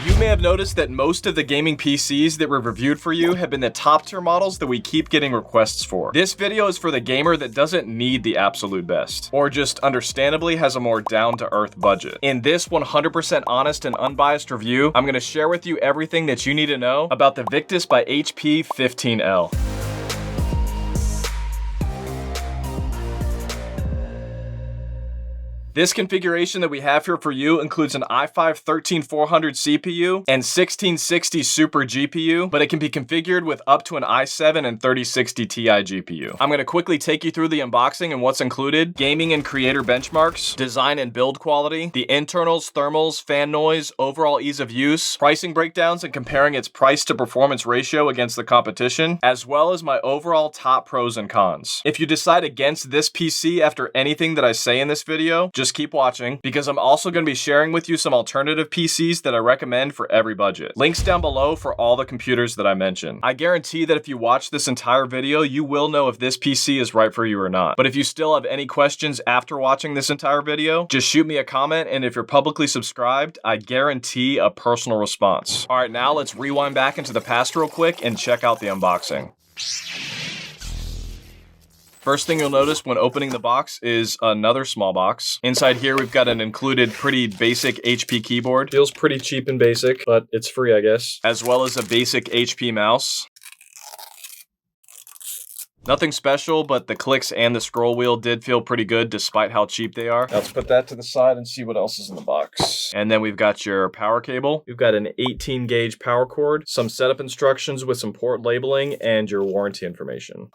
You may have noticed that most of the gaming PCs that we've reviewed for you have been the top tier models that we keep getting requests for. This video is for the gamer that doesn't need the absolute best, or just understandably has a more down-to-earth budget. In this 100% honest and unbiased review, I'm going to share with you everything that you need to know about the Victus by HP 15L. This configuration that we have here for you includes an i5-13400 CPU and 1660 Super GPU, but it can be configured with up to an i7 and 3060 Ti GPU. I'm going to quickly take you through the unboxing and what's included, gaming and creator benchmarks, design and build quality, the internals, thermals, fan noise, overall ease of use, pricing breakdowns and comparing its price to performance ratio against the competition, as well as my overall top pros and cons. If you decide against this PC after anything that I say in this video, just keep watching, because I'm also going to be sharing with you some alternative PCs that I recommend for every budget. Links down below for all the computers that I mentioned. I guarantee that if you watch this entire video, you will know if this PC is right for you or not. But if you still have any questions after watching this entire video, just shoot me a comment, and if you're publicly subscribed, I guarantee a personal response. All right, now let's rewind back into the past real quick and check out the unboxing. First thing you'll notice when opening the box is another small box. Inside here, we've got an included pretty basic HP keyboard. Feels pretty cheap and basic, but it's free, I guess. As well as a basic HP mouse. Nothing special, but the clicks and the scroll wheel did feel pretty good despite how cheap they are. Let's put that to the side and see what else is in the box. And then we've got your power cable. You've got an 18 gauge power cord, some setup instructions with some port labeling, and your warranty information.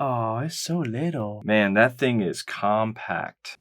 Oh, it's so little. Man, that thing is compact.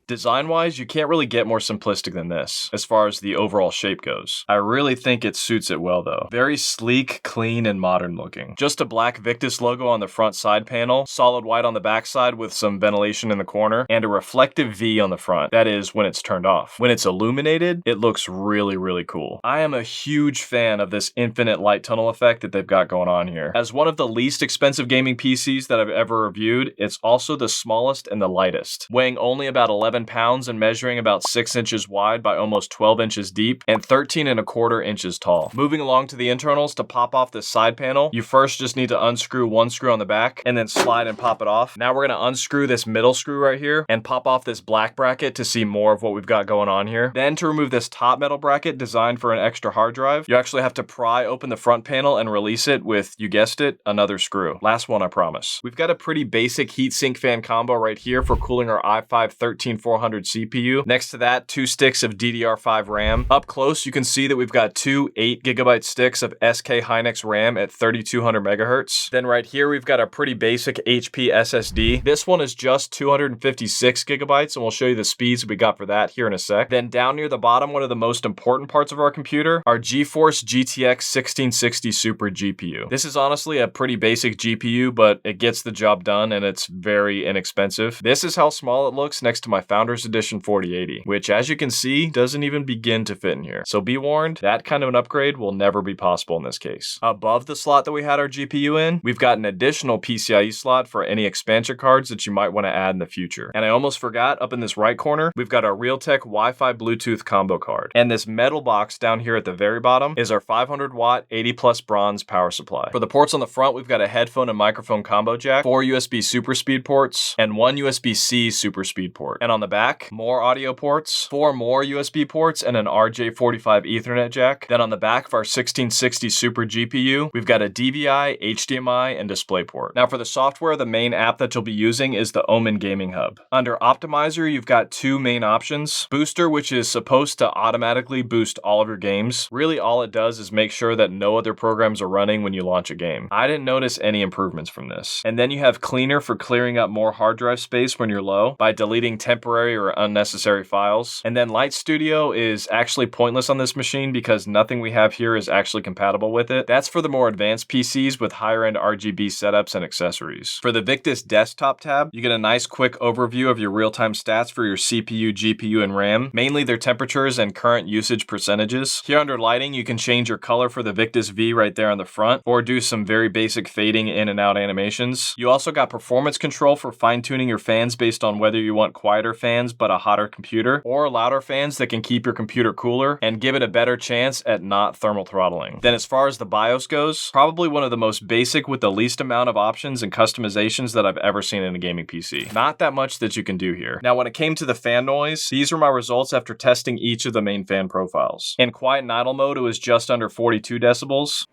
Design-wise, you can't really get more simplistic than this, as far as the overall shape goes. I really think it suits it well, though. Very sleek, clean, and modern looking. Just a black Victus logo on the front side panel, solid white on the back side with some ventilation in the corner, and a reflective V on the front. That is, when it's turned off. When it's illuminated, it looks really, really cool. I am a huge fan of this infinite light tunnel effect that they've got going on here. As one of the least expensive gaming PCs that I've ever reviewed, it's also the smallest and the lightest, weighing only about 11 pounds and measuring about 6 inches wide by almost 12 inches deep and 13¼ inches tall. Moving along to the internals, to pop off this side panel, you first just need to unscrew one screw on the back and then slide and pop it off. Now we're going to unscrew this middle screw right here and pop off this black bracket to see more of what we've got going on here. Then to remove this top metal bracket designed for an extra hard drive, you actually have to pry open the front panel and release it with, you guessed it, another screw. Last one, I promise. We've got a pretty basic heatsink fan combo right here for cooling our i5-13400 CPU. Next to that, 2 sticks of DDR5 RAM. Up close, you can see that we've got 2 8GB sticks of SK Hynix RAM at 3200 megahertz. Then right here, we've got a pretty basic HP SSD. This one is just 256 gigabytes, and we'll show you the speeds we got for that here in a sec. Then down near the bottom, one of the most important parts of our computer, our GeForce GTX 1660 Super GPU. This is honestly a pretty basic GPU, but it gets the job done, and it's very inexpensive. This is how small it looks next to my Founders Edition 4080, which as you can see, doesn't even begin to fit in here. So be warned, that kind of an upgrade will never be possible in this case. Above the slot that we had our GPU in, we've got an additional PCIe slot for any expansion cards that you might want to add in the future. And I almost forgot, up in this right corner, we've got our Realtek Wi-Fi Bluetooth combo card. And this metal box down here at the very bottom is our 500 watt 80 plus bronze power supply. For the ports on the front, we've got a headphone and microphone combo jack, 4 USB super speed ports, and 1 USB-C super speed port. And on the back, more audio ports, 4 more USB ports, and an RJ45 Ethernet jack. Then on the back of our 1660 Super GPU, we've got a DVI, HDMI, and DisplayPort. Now for the software, the main app that you'll be using is the Omen Gaming Hub. Under Optimizer, you've got 2 main options. Booster, which is supposed to automatically boost all of your games. Really all it does is make sure that no other programs are running when you launch a game. I didn't notice any improvements from this. And then you have Cleaner for clearing up more hard drive space when you're low by deleting temporary temporary or unnecessary files. And then Light Studio is actually pointless on this machine because nothing we have here is actually compatible with it. That's for the more advanced PCs with higher end RGB setups and accessories. For the Victus desktop tab, you get a nice quick overview of your real-time stats for your CPU, GPU, and RAM, mainly their temperatures and current usage percentages. Here under lighting, you can change your color for the Victus V right there on the front, or do some very basic fading in and out animations. You also got performance control for fine-tuning your fans based on whether you want quieter fans but a hotter computer, or louder fans that can keep your computer cooler and give it a better chance at not thermal throttling. Then as far as the BIOS goes, probably one of the most basic with the least amount of options and customizations that I've ever seen in a gaming PC. Not that much that you can do here. Now when it came to the fan noise, these were my results after testing each of the main fan profiles. In quiet and idle mode, it was just under 42 decibels,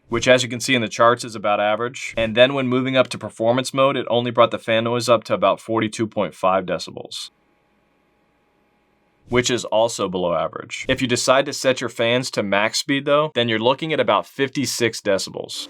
which as you can see in the charts is about average. And then when moving up to performance mode, it only brought the fan noise up to about 42.5 decibels, which is also below average. If you decide to set your fans to max speed though, then you're looking at about 56 decibels.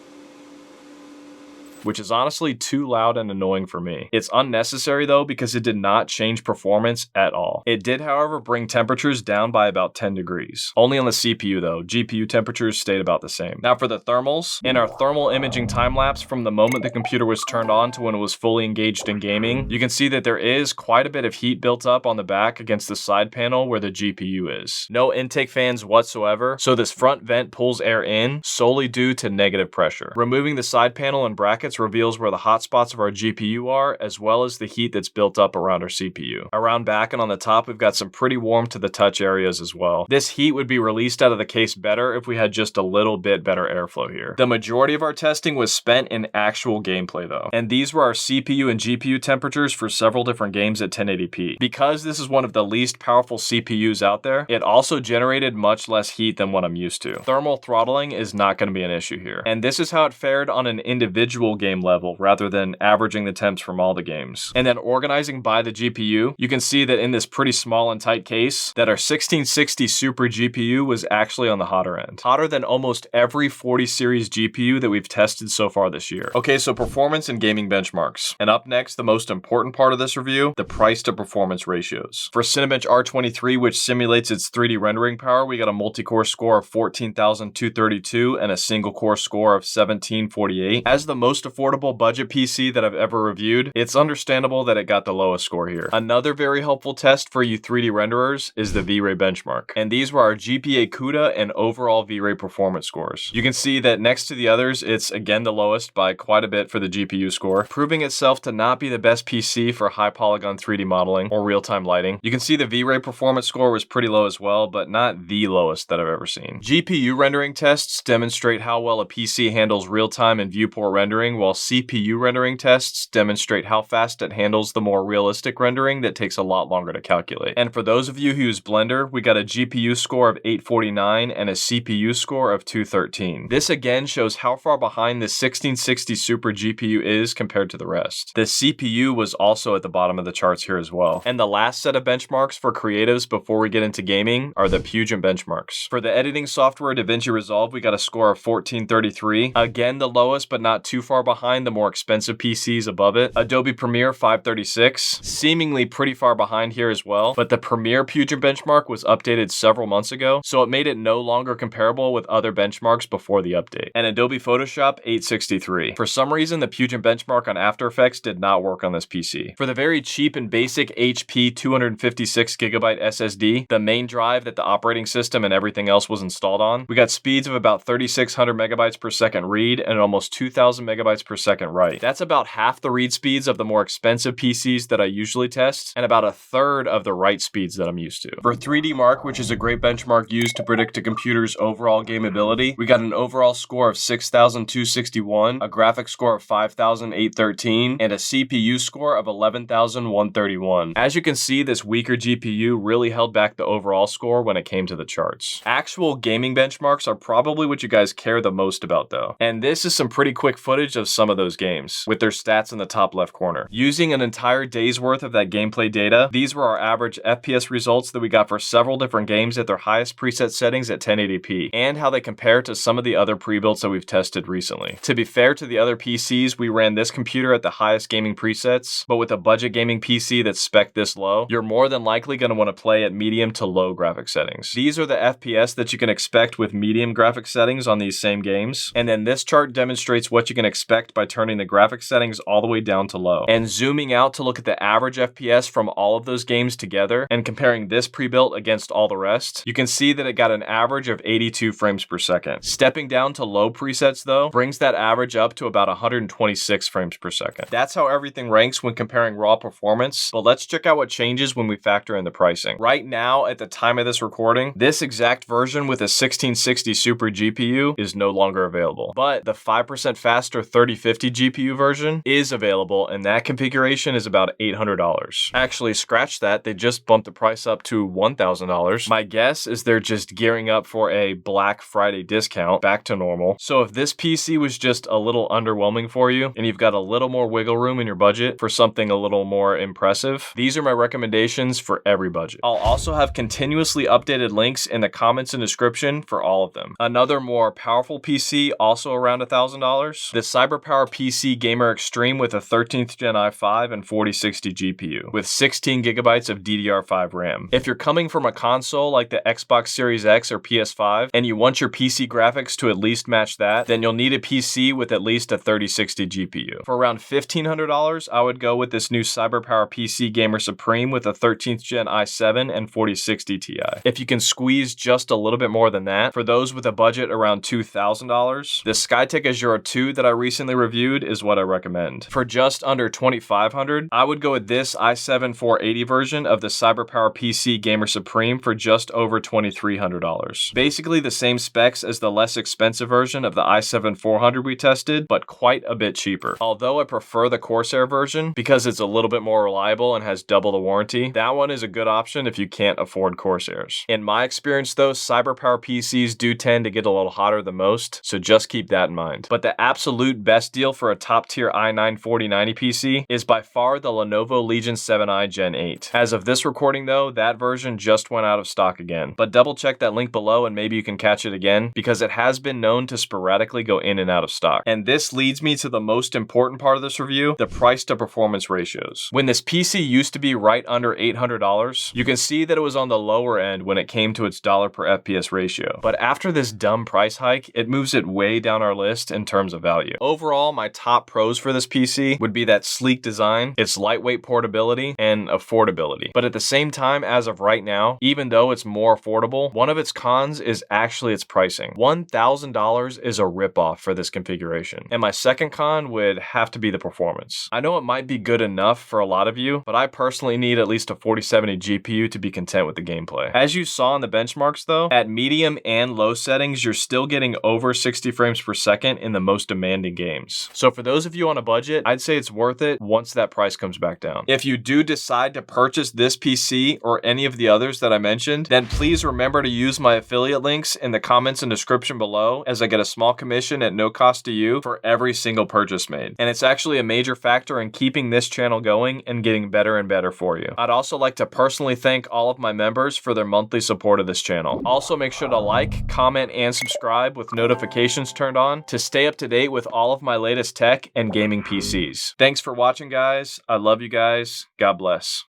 Which is honestly too loud and annoying for me. It's unnecessary though because it did not change performance at all. It did, however, bring temperatures down by about 10 degrees. Only on the CPU though. GPU temperatures stayed about the same. Now for the thermals, in our thermal imaging time lapse from the moment the computer was turned on to when it was fully engaged in gaming, you can see that there is quite a bit of heat built up on the back against the side panel where the GPU is. No intake fans whatsoever, so this front vent pulls air in solely due to negative pressure. Removing the side panel and brackets reveals where the hot spots of our GPU are, as well as the heat that's built up around our CPU. Around back and on the top, we've got some pretty warm to the touch areas as well. This heat would be released out of the case better if we had just a little bit better airflow here. The majority of our testing was spent in actual gameplay though, and these were our CPU and GPU temperatures for several different games at 1080p. Because this is one of the least powerful CPUs out there, it also generated much less heat than what I'm used to. Thermal throttling is not going to be an issue here, and this is how it fared on an individual game level rather than averaging the temps from all the games. And then organizing by the GPU, you can see that in this pretty small and tight case that our 1660 Super GPU was actually on the hotter end. Hotter than almost every 40 series GPU that we've tested so far this year. Okay, so performance and gaming benchmarks. And up next, the most important part of this review, the price to performance ratios. For Cinebench R23, which simulates its 3D rendering power, we got a multi-core score of 14,232 and a single core score of 1748. As the most affordable budget PC that I've ever reviewed, it's understandable that it got the lowest score here. Another very helpful test for you 3D renderers is the V-Ray benchmark. And these were our GPA CUDA and overall V-Ray performance scores. You can see that next to the others, it's again the lowest by quite a bit for the GPU score, proving itself to not be the best PC for high polygon 3D modeling or real-time lighting. You can see the V-Ray performance score was pretty low as well, but not the lowest that I've ever seen. GPU rendering tests demonstrate how well a PC handles real-time and viewport rendering, while CPU rendering tests demonstrate how fast it handles the more realistic rendering that takes a lot longer to calculate. And for those of you who use Blender, we got a GPU score of 849 and a CPU score of 213. This again shows how far behind the 1660 Super GPU is compared to the rest. The CPU was also at the bottom of the charts here as well. And the last set of benchmarks for creatives before we get into gaming are the Puget Benchmarks. For the editing software DaVinci Resolve, we got a score of 1433. Again, the lowest, but not too far behind the more expensive PCs above it. Adobe Premiere 536, seemingly pretty far behind here as well, but the Premiere Puget benchmark was updated several months ago, so it made it no longer comparable with other benchmarks before the update. And Adobe Photoshop 863. For some reason, the Puget benchmark on After Effects did not work on this PC. For the very cheap and basic HP 256GB SSD, the main drive that the operating system and everything else was installed on, we got speeds of about 3600 megabytes per second read and almost 2000 megabytes per second write. That's about half the read speeds of the more expensive PCs that I usually test, and about a third of the write speeds that I'm used to. For 3D Mark, which is a great benchmark used to predict a computer's overall game ability, we got an overall score of 6,261, a graphics score of 5,813, and a CPU score of 11,131. As you can see, this weaker GPU really held back the overall score when it came to the charts. Actual gaming benchmarks are probably what you guys care the most about though, and this is some pretty quick footage of of some of those games, with their stats in the top left corner. Using an entire day's worth of that gameplay data, these were our average FPS results that we got for several different games at their highest preset settings at 1080p, and how they compare to some of the other pre-builds that we've tested recently. To be fair to the other PCs, we ran this computer at the highest gaming presets, but with a budget gaming PC that's spec'd this low, you're more than likely going to want to play at medium to low graphic settings. These are the FPS that you can expect with medium graphic settings on these same games, and then this chart demonstrates what you can expect by turning the graphic settings all the way down to low, and zooming out to look at the average FPS from all of those games together, and comparing this pre-built against all the rest, you can see that it got an average of 82 frames per second. Stepping down to low presets though, brings that average up to about 126 frames per second. That's how everything ranks when comparing raw performance, but let's check out what changes when we factor in the pricing. Right now, at the time of this recording, this exact version with a 1660 Super GPU is no longer available, but the 5% faster 3050 GPU version is available, and that configuration is about $800. Actually, scratch that, they just bumped the price up to $1,000. My guess is they're just gearing up for a Black Friday discount back to normal. So if this PC was just a little underwhelming for you, and you've got a little more wiggle room in your budget for something a little more impressive, these are my recommendations for every budget. I'll also have continuously updated links in the comments and description for all of them. Another more powerful PC, also around $1,000, the CyberPower PC Gamer Extreme with a 13th Gen i5 and 4060 GPU with 16 gigabytes of DDR5 RAM. If you're coming from a console like the Xbox Series X or PS5 and you want your PC graphics to at least match that, then you'll need a PC with at least a 3060 GPU. For around $1,500, I would go with this new CyberPower PC Gamer Supreme with a 13th Gen i7 and 4060 Ti. If you can squeeze just a little bit more than that, for those with a budget around $2,000, the Skytech Azure 2 that I recently reviewed is what I recommend. For just under $2,500, I would go with this i7 480 version of the CyberPower PC Gamer Supreme for just over $2,300. Basically the same specs as the less expensive version of the i7 400 we tested, but quite a bit cheaper. Although I prefer the Corsair version because it's a little bit more reliable and has double the warranty, that one is a good option if you can't afford Corsairs. In my experience though, CyberPower PCs do tend to get a little hotter than most, so just keep that in mind. But the absolute best deal for a top tier i9 4090 PC is by far the Lenovo Legion 7i Gen 8. As of this recording though, that version just went out of stock again. But double check that link below and maybe you can catch it again, because it has been known to sporadically go in and out of stock. And this leads me to the most important part of this review, the price to performance ratios. When this PC used to be right under $800, you can see that it was on the lower end when it came to its dollar per FPS ratio. But after this dumb price hike, it moves it way down our list in terms of value. Overall, my top pros for this PC would be that sleek design, its lightweight portability, and affordability. But at the same time, as of right now, even though it's more affordable, one of its cons is actually its pricing. $1,000 is a ripoff for this configuration. And my second con would have to be the performance. I know it might be good enough for a lot of you, but I personally need at least a 4070 GPU to be content with the gameplay. As you saw in the benchmarks though, at medium and low settings, you're still getting over 60 frames per second in the most demanding games. So for those of you on a budget, I'd say it's worth it once that price comes back down. If you do decide to purchase this PC or any of the others that I mentioned, then please remember to use my affiliate links in the comments and description below, as I get a small commission at no cost to you for every single purchase made. And it's actually a major factor in keeping this channel going and getting better and better for you. I'd also like to personally thank all of my members for their monthly support of this channel. Also make sure to like, comment, and subscribe with notifications turned on to stay up to date with all of my latest tech and gaming PCs. Thanks for watching, guys. I love you guys. God bless.